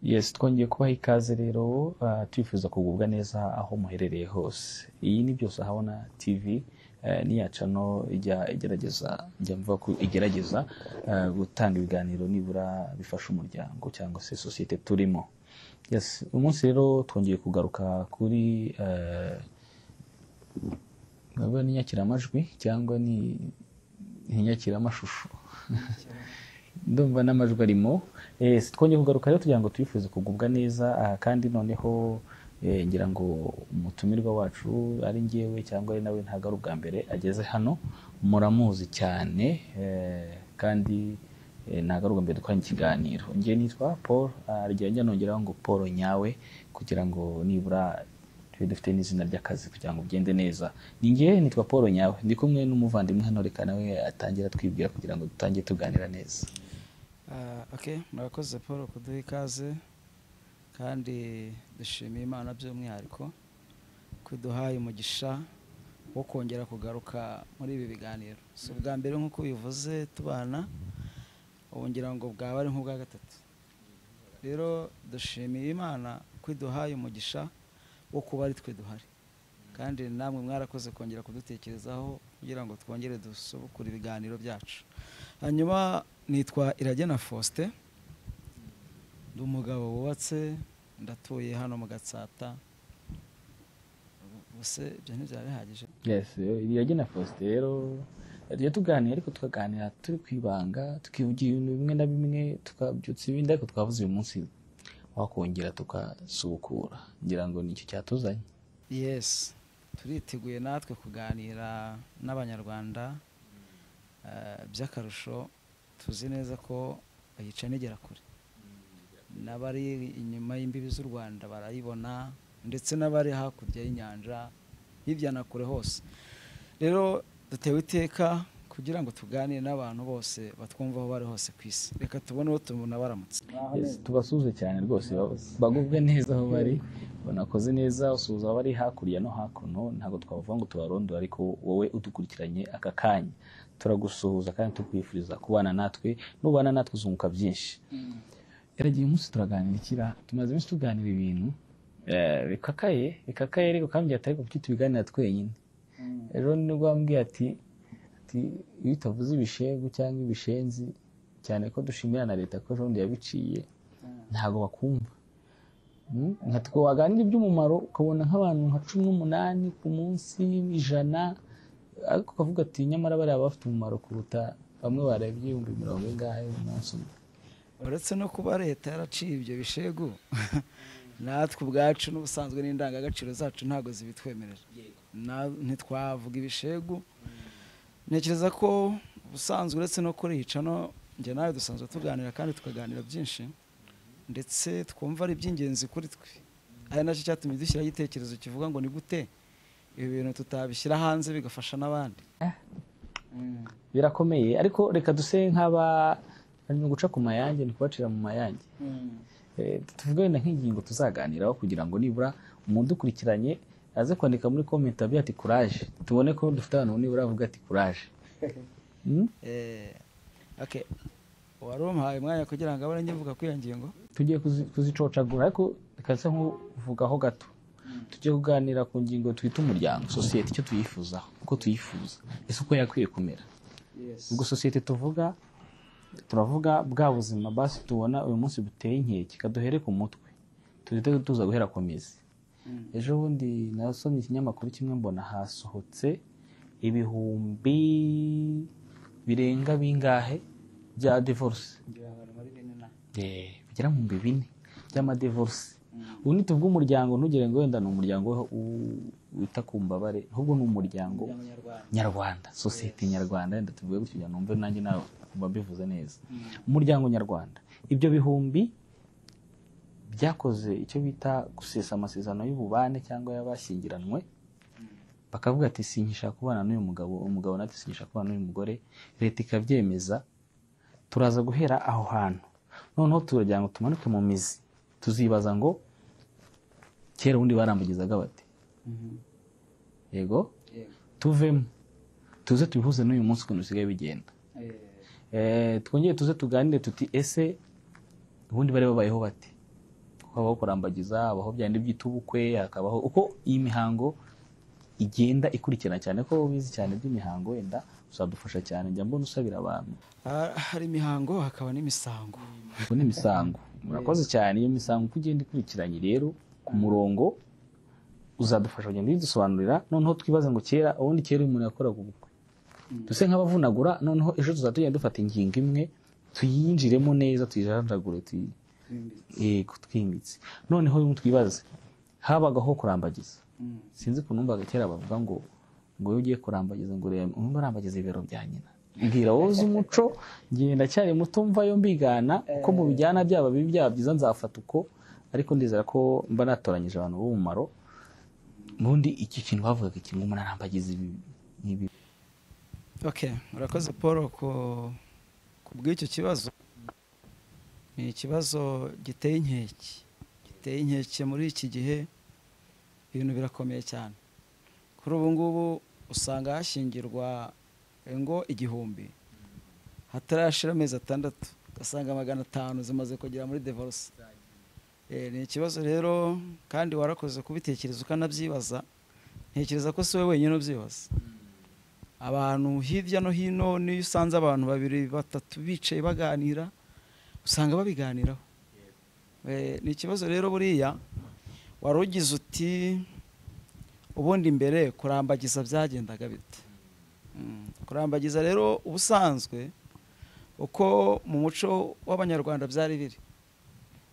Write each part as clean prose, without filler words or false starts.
Yes, twongeye kubaha ikaze rero twifuza kugubwa neza aho muherereye hose. Iyi ni byose ahabona TV ni ya channel ijya mvuga ko igerageza gutanga ibiganiro nibura bifasha umuryango cyangwa se societe turimo. Yes, umunsi rero twongeye kugaruka kuri ngaba ni nyakiramajwi cyangwa ni nyakiramashusho. Ndumva n'amajwi arimo. Twongeye kugaruka rero tugira ngo twifuze kugubwa neza kandi noneho ngira ngo umutumirwa wacu ari ngewe cyangwa ari nawe ntago ari ubwa mbere ageze hano, muramuzi cyane kandi ntago ari ubwa mbere dukora ikiganiro. Ngiye nitwa Paul, arigenda nongeraho ngo Paul nyawe kugira ngo nibura dufite n'izina ry'akazi kugira ngo ugende neza. Ni ngiye nitwa Paul nyawe, ndi kumwe n'umuvandimwe hano, reka nawe atangira twibwira kugira ngo dutangiye tuganira neza. Okay, murakoze Paul kuduha ikaze kandi dushimiye Imana by'umwihariko kuduhaye umugisha wo kongera kugaruka muri ibi biganiro. So bwa mbere nk'uko bivuze tubana, wongera ngo bwaba ari nk'ubwa gatatu. Rero dushimiye Imana kwiduhaye umugisha wo kuba ari twe duhari, kandi namwe mwarakoze kongera kudutekerezaho kugira ngo twongere dusubukure ibiganiro byacu. Hanyuma nitwa Iragena Faustin, ndi umugabo wubatse, ndatuye hano mu Gatsata. Bose ibyo ntibyari bihagije. Yes, Iragena Faustin rero tujya tuganira, ariko tukaganira turi kwibanga, tukivugira ibintu bimwe na bimwe, tukabyutsa ibindi, ariko twavuze uyu munsi wakongera tukasubukura. Ngira ngo nicyo cyatuzanye. Yes, turiteguye natwe kuganira n'abanyarwanda by'akarusho. Tuzi neza ko bayica nigera kure, n'abari inyuma y'imbibi z'u Rwanda barayibona, ndetse n'abari hakurya y'inyanja hirya na kure hose. Rero dutewe iteka kugira ngo tuganire n'abantu bose batwumva aho bari hose ku isi. Reka tubone uwo tubona baramutse. Yes, tubasuze cyane rwose, bagubwe neza aho bari, banakoze neza. Usuhuza abari hakurya no hakuno, ntabwo twavuga ngo tubarondora, ariko wowe udukurikiranye aka kanya turagusuhuza kandi tukwifuriza kubana natwe, nubana natwe uzunguka byinshi. Yaragiye umunsi turaganira ikira, tumaze iminsi tuganira ibintu bikakaye ariko kandi atari ko tubiganira twenyine. Rero nibwo wambwiye ati iyo utavuze ibishegu cyangwa ibishenzi, cyane ko dushimira na leta ko jondi yabiciye, ntago bakumva. Nka twaganira iby'umumaro ukabona nk'abantu nka 18 ku munsi, 100, ariko ukavuga ati nyamara bari bafite umumaro kuruta bamwe barebye 20 ngahe umunsi umwe. Uretse no kuba leta yaraciye ibyo bishegu, natwe ubwacu n'ubusanzwe n'indangagaciro zacu ntago zibitwemerera. Ntitwavuga ibishegu. Ntekereza ko ubusanzwe uretse no kurica no njye nawe dusanzwe tuganira kandi tukaganira byinshi, ndetse twumva ari by'ingenzi kuri twe. Ari nacyo cyatumye dushyiraho igitekerezo kivuga ngo ni gute ibi bintu tutabishyira hanze bigafasha n'abandi. Birakomeye, ariko reka duse nk'aba no guca ku mayange, ni kubacira mu mayange. Tuvuge wenda nk'ingingo tuzaganiraho kugira ngo nibura umuntu ukurikiranye aze kwandika muri comment avuga ati courage, tubone ko dufite abantu nibura avuga ati courage. Okay, warumpaye mwanya kugira ngo abone ngivuga kwiya ngingo. Tugiye kuzicocagura, ariko rekaze nkuvugaho gato. Tugiye kuganira ku ngingo twita umuryango, societe, icyo tuyifuza, uko tuyifuza, ese uko yakwiye kumera. Ubwo societe tuvuga, turavuga bwa buzima basi tubona uyu munsi buteye inkeke, kaduhere ku mutwe turite tuza guhera ku mizi. Ejo bundi nasomye ikinyamakuru kimwe mbona hasohotse ibihumbi birenga bingahe bya divorce, bigera mu 4 by'ama divorce. Ubu tuvuga umuryango, ntugire ngo wenda ni umuryango wita ku mbabare, ahubwo ni umuryango nyarwanda, societe nyarwanda. Wenda tuvuge gutyo numve nanjye nawe babivuze neza. Umuryango nyarwanda, ibyo bihumbi byakoze icyo bita gusesa amasezerano y'ububane cyangwa y'abashyingiranwe, bakavuga ati sinkishaka kubana n'uyu mugabo, umugabo nati sinkishaka kubana n'uyu mugore, leta ikabyemeza. Turaza guhera aho hantu, noneho turagira ngo tumanuke mu mizi, tuzibaza ngo kera ubundi barambugizaga bati. Yego, tuvemo tuze tubihuze n'uyu munsi ukuntu usigaye bigenda. Twongeye tuze tuganire tuti ese ubundi bari babayeho bati. habaho kurambagiza, habaho byandi byita ubukwe, hakabaho uko iyi mihango igenda ikurikirana cyane ko ubizi cyane by'imihango wenda uzadufasha cyane njya mbona usabira abantu. Hari imihango hakaba n'imisango. Ubwo n'imisango murakoze cyane, iyo misango uko ugenda ikurikiranye rero ku murongo uzadufasha kugenda bidusobanurira, noneho twibaza ngo kera ubundi kera umuntu yakoraga ubukwe duse nk'abavunagura, noneho ejo tuzatugenda dufata ingingo imwe tuyinjiremo neza tuyijanjagure twimbitse. Noneho uyu twibaze habagaho kurambagiza, sinzi ko numvaga kera bavuga ngo iyo ugiye kurambagiza ngo urumva arambagiza ibero bya nyina, mbwira wowe uzi umuco ngenda cyari muto mvayo mbigana uko mu bijyana byaba bibi byaba byiza nzafata uko, ariko ndizera ko mba natoranyije abantu b'umumaro. Nundi iki kintu bavugaga iki ngo umuntu arambagiza ibi. Okay, murakoze Paul ku bw'icyo kibazo. Ni ikibazo giteye inkeke muri iki gihe, ibintu birakomeye cyane. Kuri ubu ngubu usanga hashyingirwa ngo 1000 hatarashira amezi 6 ugasanga 500 zimaze kugera muri divorce. Ni ikibazo rero kandi warakoze kubitekereza ukanabyibaza. Ntekereza ko si we wenyine ubyibaza, abantu hirya no hino niyo usanze abantu 2 3 bicaye baganira usanga babiganiraho. Ni ikibazo rero buriya warugize uti ubundi imbere kurambagiza byagendaga bite. Kurambagiza rero ubusanzwe uko mu muco w'abanyarwanda byari biri,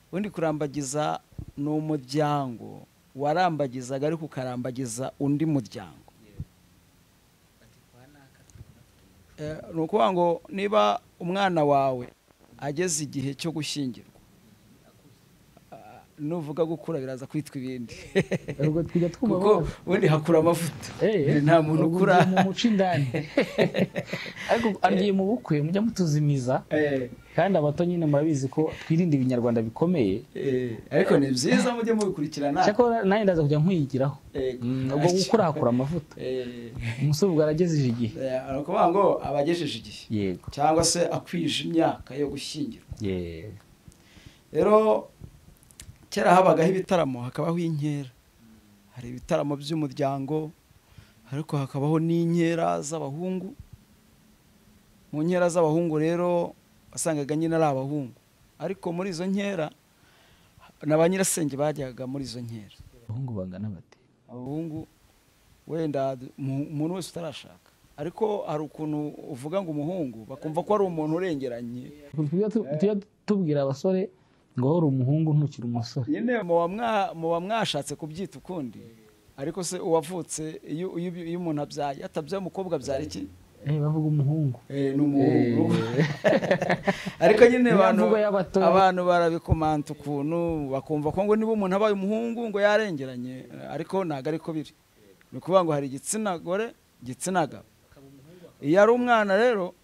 ubundi kurambagiza ni umuryango warambagizaga ariko ukarambagiza undi muryango. Ni ukuvuga ngo niba umwana wawe ageze igihe cyo gushyingirwa, nuvuga gukura biraza kwitwa ibindi kuko ubundi hakura amavuta, nta muntu ukura mu muco indani. Ariko agiye mu bukwe mujya mutuzimiza, kandi abato nyine murabizi ko twirinda ibinyarwanda bikomeye, ariko ni byiza mujye mubikurikirana. cyako nanjye ndaza kujya nkwigiraho ubwo gukura hakura amavuta. Umusore ubwo arageze igihe, ni ukuvuga ngo abagejeje igihe yego, cyangwa se akwije imyaka yo gushyingirwa. Rero kera habagaho ibitaramo, hakabaho inkera. Hari ibitaramo by'umuryango ariko hakabaho n'inkera z'abahungu. Mu nkera z'abahungu rero wasangaga nyine ari abahungu, ariko muri izo nkera na ba nyirasenge bajyaga muri izo nkera. Abahungu bangana bate? Abahungu wenda umuntu wese utarashaka, ariko hari ukuntu uvuga ngo umuhungu bakumva ko ari umuntu urengeranye. Tujya tubwira abasore ngo uri umuhungu ntukiri umusore. Nyine muba mwashatse kubyita ukundi, ariko se uwavutse iyo umuntu abyaye atabyaye umukobwa abyara iki? Bavuga umuhungu. Ni umuhungu. Ariko nyine abantu barabikomanta ukuntu bakumva ko ngo niba umuntu abaye umuhungu ngo yarengeranye, ariko ntago ariko biri. Ni ukuvuga ngo hari igitsina gore, igitsina gabo. Iyo ari umwana rero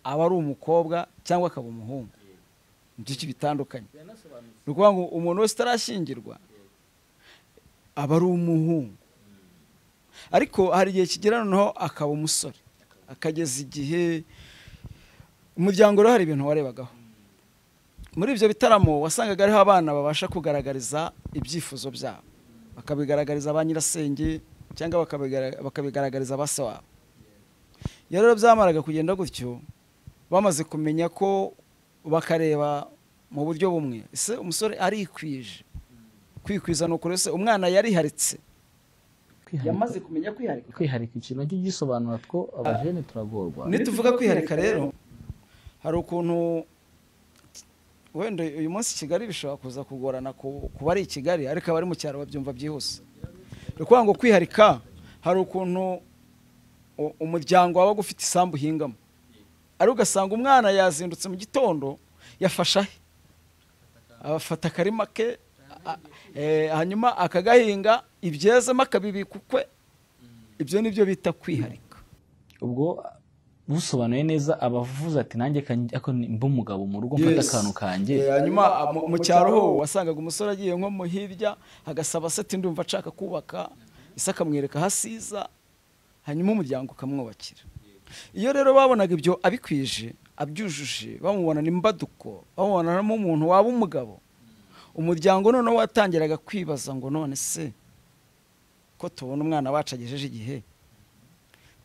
aba ari umukobwa cyangwa akaba umuhungu. Byinshi bitandukanye. Ni ukuvuga ngo umuntu wese utarashyingirwa aba ari umuhungu, ariko hari igihe kigera noneho akaba umusore, akageza igihe umuryango rero hari ibintu warebagaho. Muri ibyo bitaramo wasangaga ariho abana babasha kugaragariza ibyifuzo byabo, bakabigaragariza ba nyirasenge cyangwa bakabigaragariza ba se wabo. Iyo rero byamaraga kugenda gutyo, bamaze kumenya ko bakareba mu buryo bumwe, ese umusore arikwije. Kwikwiza no kurese umwana yariharitse, yamaze kumenya kwiharika ikintu cyo gisobanura two abajene turagorwa. Nituvuga kwiharika rero hari ukuntu wenda uyu munsi Kigali bishobora kuza kugorana kuba ari Kigali, ariko abari mu cyaro babyumva byihuse. Rekuvuga ngo kwiharika hari ukuntu umuryango waba gufite isambu hingamo, ari ugasanga umwana yazindutse mu gitondo yafasha abafata karima ke, hanyuma akagahinga ibyezemo akabibika ukwe. Ibyo nibyo bita kwiharika. Ubwo busobanuye neza abavuze ati nanjye mba umugabo mu rugo mfata akantu kanjye. Hanyuma mu cyaro ho wasangaga umusore agiye nko mu hirya agasaba se ati ndumva nshaka kubaka, ise akamwereka hasiza, hanyuma umuryango ukamwubakira. Iyo rero babonaga ibyo abikwije, abyujuje, bamubona n'imbaduko, bamubonamo umuntu waba umugabo, umuryango noneho watangiraga kwibaza ngo none se ko tubona umwana wacu agejeje igihe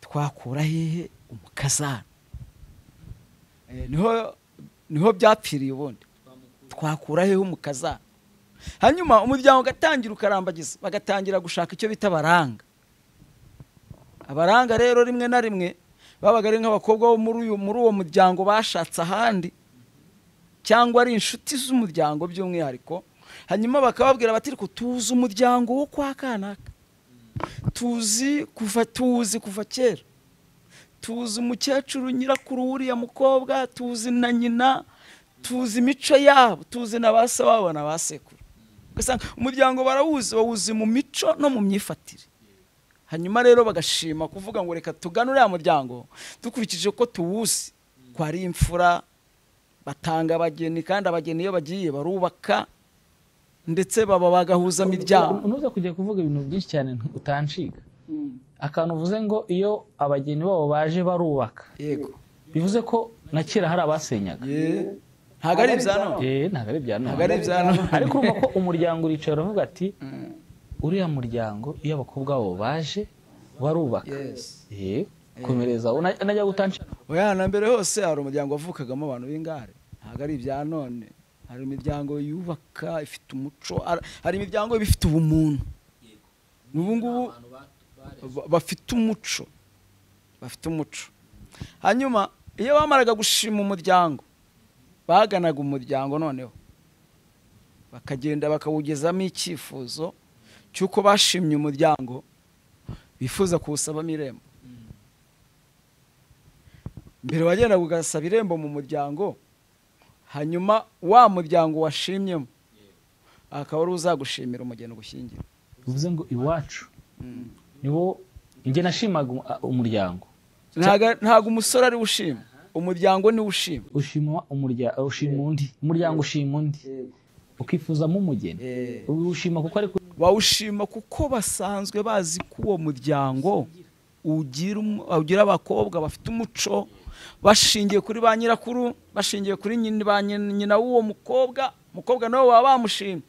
twakura hehe umukazana. Niho byapfiriye ubundi, twakura hehe umukazana. Hanyuma umuryango ugatangira ukarambagiza, bagatangira gushaka icyo bita abaranga. Abaranga rero rimwe na rimwe babaga ari nk'abakobwa bo muri uwo muryango bashatse ahandi, cyangwa ari inshuti z'umuryango by'umwihariko. Hanyuma bakababwira bati ariko tuzi umuryango wo kwa kanaka, tuzi kuva kera, tuzi umukecuru nyirakuru w'uriya mukobwa, tuzi na nyina, tuzi imico yabo, tuzi na ba se wabo na ba sekuru. Ugasanga umuryango bawuzi mu mico no mu myifatire. Hanyuma rero bagashima kuvuga ngo reka tugane uriya muryango dukurikije ko tuwuzi ko ari imfura, batanga abageni, kandi abageni iyo bagiye barubaka ndetse bagahuza imiryango. Unuza kujya kuvuga ibintu byinshi cyane utanshiga. Akantu uvuze ngo iyo abageni babo baje barubaka, yego, bivuze ko na kera hari abasenyaga. Ntabwo ari ibya none. Ntabwo ari ibya none. Ariko urumva ko umuryango uricara uravuga ati uriya muryango iyo abakobwa babo baje barubaka. Komereza unajya gutanshika. Oya, na mbere hose hari umuryango wavukagamo abantu b'ingare. Ntabwo ari ibya none. Hari imiryango yubaka ifite umuco, hari imiryango ifite ubumuntu. Ubu ngubu bafite umuco, Hanyuma iyo bamaraga gushima umuryango, baganaga umuryango noneho bakagenda bakawugezamo icyifuzo cy'uko bashimye umuryango, bifuza kuwusabamo irembo. Mbere wagendaga ugasaba irembo mu muryango, hanyuma wa muryango washimyemo akaba ari uzagushimira umugeni ugushyingira. Bivuze ngo iwacu niwo njye nashimaga umuryango. Ntago umusore ari ushima, umuryango ni ushima. Ushima umuryango, ushima undi, umuryango ushima undi, ukifuzamo umugeni. Ushima kuko ari bawushima kuko basanzwe bazi ko uwo muryango ugira abakobwa bafite umuco, bashingiye kuri ba nyirakuru, bashingiye kuri nyina w'uwo mukobwa nabo baba bamushimye.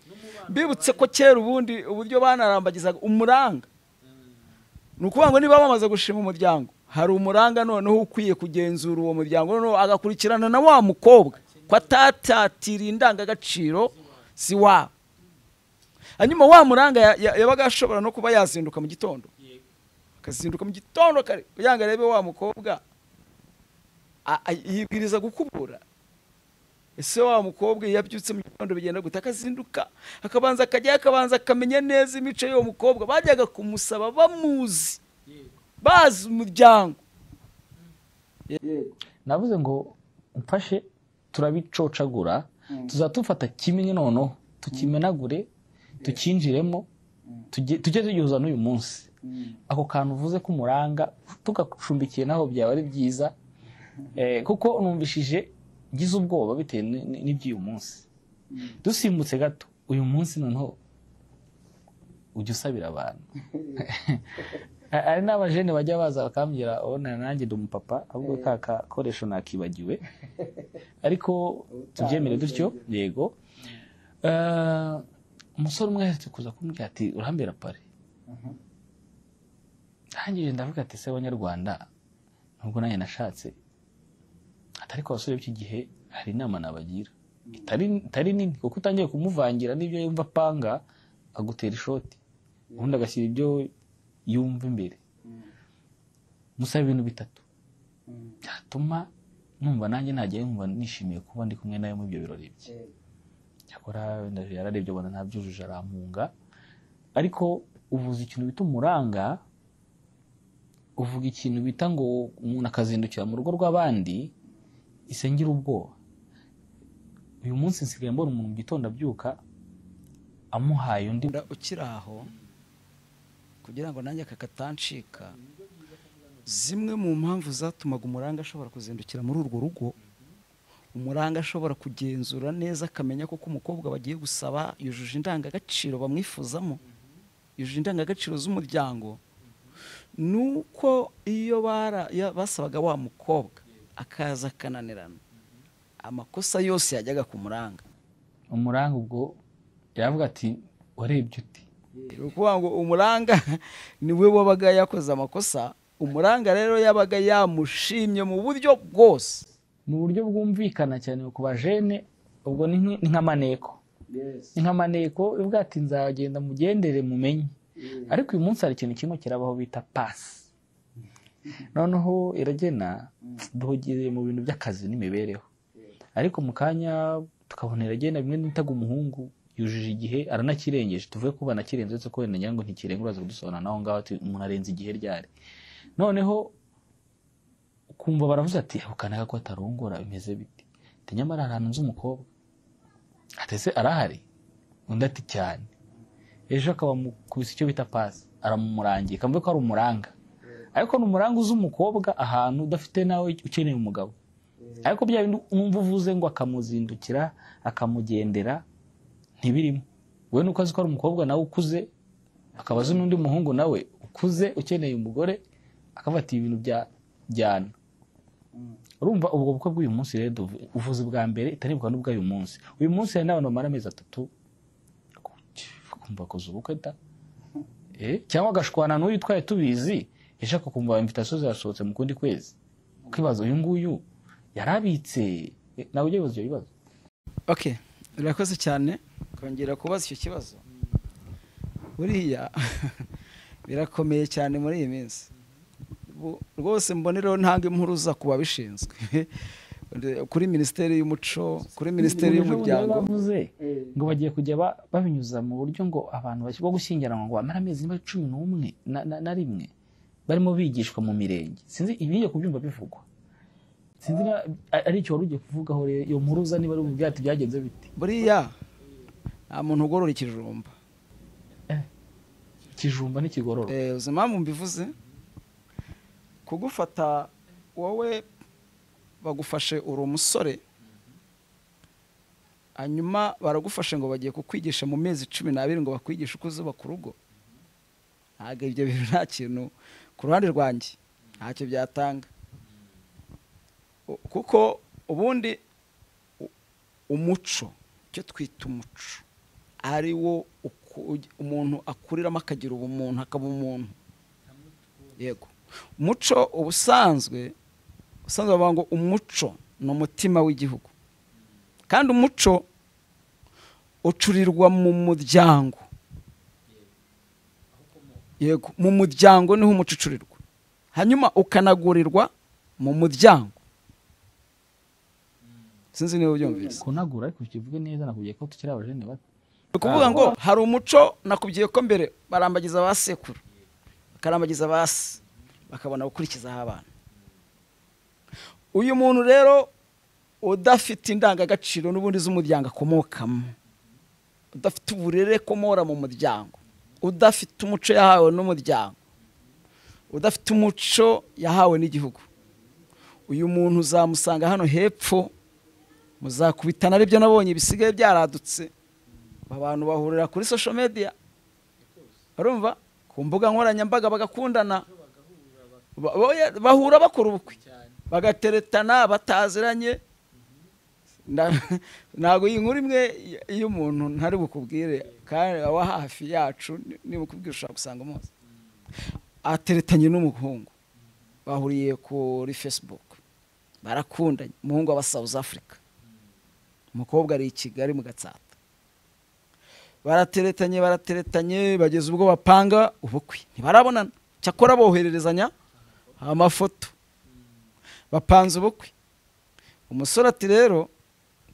Bibutse ko kera ubundi uburyo banarambagizaga umuranga, ni ukuvuga ngo niba bamaze gushima umuryango, hari umuranga noneho ukwiye kugenzura uwo muryango, noneho agakurikirana na wa mukobwa ko atatatira indangagaciro ziwabo. Hanyuma wa muranga yabaga ashobora no kuba yazinduka mu gitondo, akazinduka mu gitondo kare kugira ngo arebe wa mukobwa yibwiriza gukubura. Ese wa mukobwa yabyutse mu gitondo bigenda gute? Akazinduka akabanza akamenya neza imico y'uwo mukobwa. Bajyaga kumusaba bamuzi, bazi umuryango. Navuze ngo mfashe turabicocagura, tuzatufata kimwe noneho tukimenagure, tukinjiremo, tujye tugihuza n'uyu munsi. Ako kantu uvuze ko umuranga tugacumbikiye naho byaba ari byiza, kuko numvishije gize ubwoba bitewe n'iby'uyu munsi. Dusimbutse gato uyu munsi noneho ujya usabira abantu. Ari n'abajene bajya baza bakambwira ona nanjye ndi umupapa, ahubwo kaka koresho nakibagiwe, ariko tubyemere dutyo. Yego, umusore umwe yaje kuza kumbwira ati urambera pare. Hangije ndavuga ati se abanyarwanda nubwo nanjye nashatse, ariko abasore b'iki gihe hari inama nabagira itari nini, kuko utangiye kumuvangira n'ibyo yumva panga agutera ishoti, ubundi agashyira ibyo yumva imbere. Musaba ibintu bitatu byatuma numva nanjye najya yumva nishimiye kuba ndi kumwe nawe mu ibyo birori bye. Cyakora yararebye abona ntabyujuje arampunga. Ariko uvuze ikintu bita umuranga, uvuga ikintu bita ngo umuntu akazindukira mu rugo rw'abandi isengira ubwoba. Uyu munsi nsigaye mbona umuntu mu gitondo abyuka amuhaye undi ukiri aho kugira ngo nanjye kakatancika. Zimwe mu mpamvu zatumaga umuranga ashobora kuzindukira muri urwo rugo, umuranga ashobora kugenzura neza akamenya ko umukobwa bagiye gusaba yujuje indangagaciro bamwifuzamo, yujuje indangagaciro z'umuryango, nuko iyo basabaga wa mukobwa akaza akananirana, amakosa yose yajyaga ku muranga. Umuranga ubwo yavuga ati warebye uti ukuvuga ngo umuranga niwe wabaga yakoze amakosa, umuranga rero yabaga yamushimye mu buryo bwose, mu buryo bwumvikana cyane ku bajene. Ubwo ni nk'amaneko, ni nk'amaneko ivuga ati nzagenda mugendere mumenye. Ariko uyu munsi hari ikintu kimwe kirabaho bita pasi. Noneho Iragena duhugire mu bintu by'akazi n'imibereho, ariko mu kanya tukabona Iragena bimwe nitaga umuhungu yujije igihe aranakirengeje, tuvuye kuba nakirenze uretse ko wenda nyango ntikirenga uraza kudusobanura naho ngaho ati umuntu arenze igihe ryari. Noneho kumva baravuze ati ukanaga ko atarongora bimeze biti, nyamara ahantu nzi umukobwa atese arahari, undi ati cyane. Ejo akaba mukubise icyo bita pasi, aramumurangiye kamvuye ko ari umuranga, ariko n'umuranga uzi umukobwa ahantu udafite nawe ukeneye umugabo. Ariko bya bintu numva uvuze ngo akamuzindukira akamugendera ntibirimo. We nuko azi ko ari umukobwa nawe ukuze, akabaza n'undi muhungu nawe ukuze ukeneye umugore, akafata ibintu bya jyana. Urumva ubwo bukwe bw'uyu munsi rero uvuze bwa mbere itaribwa n'ubwa uyu munsi. Uyu munsi hari n'abantu bamara amezi 3 kumva koza ubukwe da cyangwa agashwana n'uyu twaye tubizi ishaka kumva invitation zasohotse mu kundi kwezi, ukibaza uyu nguyu yarabitse nawe ujye bibaza ibibazo. Okay, urakoze cyane kongera kubaza icyo kibazo. Buriya birakomeye cyane muri iyi minsi rwose. Mbonero ntanga impuruza kuba bishinzwe kuri Minisiteri y'Umuco, kuri Minisiteri y'Umuryango, bavuze ngo bagiye kujya babinyuza mu buryo ngo abantu bo gushyingiranwa ngo bamara amezi 11 na rimwe barimo bigishwa mu mirenge. Sinzi ibiye kubyumva bivugwa, sinzi ari icyo wari ugiye kuvugaho rero iyo mpuruza niba ari ubwati byagenze biti. Buriya nta muntu ugorora ikijumba, ikijumba n'ikigororo. Uzima mu mbivuze kugufata wowe bagufashe uri umusore, hanyuma baragufashe ngo bagiye kukwigisha mu mezi 12 ngo bakwigishe uko uzubaka urugo. Ntabwo ibyo bintu nta kintu ku ruhande rwanjye ntacyo byatanga, kuko ubundi umuco, icyo twita umuco ari wo umuntu akuriramo akagira ubumuntu akaba umuntu. Yego, umuco ubusanzwe bavuga ngo umuco ni umutima w'igihugu, kandi umuco ucurirwa mu muryango. Yego, mu muryango niho umuco ucurirwa, hanyuma ukanagurirwa mu muryango. Sinzi niba ubyumvise. Kunagura ariko ukivuge neza, nakubwiye ko tukiri abajene bato. Kuvuga ngo hari umuco, nakubwiye ko mbere barambagiza abasekuru, bakarambagiza abasi, bakabona gukurikizaho abana. Uyu muntu rero udafite indangagaciro n'ubundi z'umuryango akomokamo, udafite uburere komora mu muryango, udafite umuco yahawe n'umuryango, udafite umuco yahawe n'igihugu, uyu muntu uzamusanga hano hepfo muzakubitana. Aribyo nabonye bisigaye byaradutse, abantu bahurira kuri social media, urumva, ku mbuga nkoranyambaga bagakundana, bahura bakora ubukwe bagateretana bataziranye. Ntago iyi nkuru imwe iyo umuntu ntari bukubwire kandi aba hafi yacu, niba ukubwira ushaka gusanga umuzi ateretanye n'umuhungu, bahuriye kuri Facebook, barakundanye. Umuhungu aba South Africa, umukobwa ari i Kigali mu Gatsata. Barateretanye bageze ubwo bapanga ubukwe, ntibarabonana, cyakora bohererezanya amafoto. Bapanze ubukwe, umusore ati rero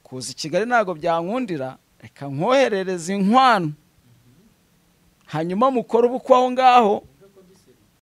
kuza i Kigali ntago byankundira, reka nkoherereza inkwano, hanyuma mukora ubukwe aho ngaho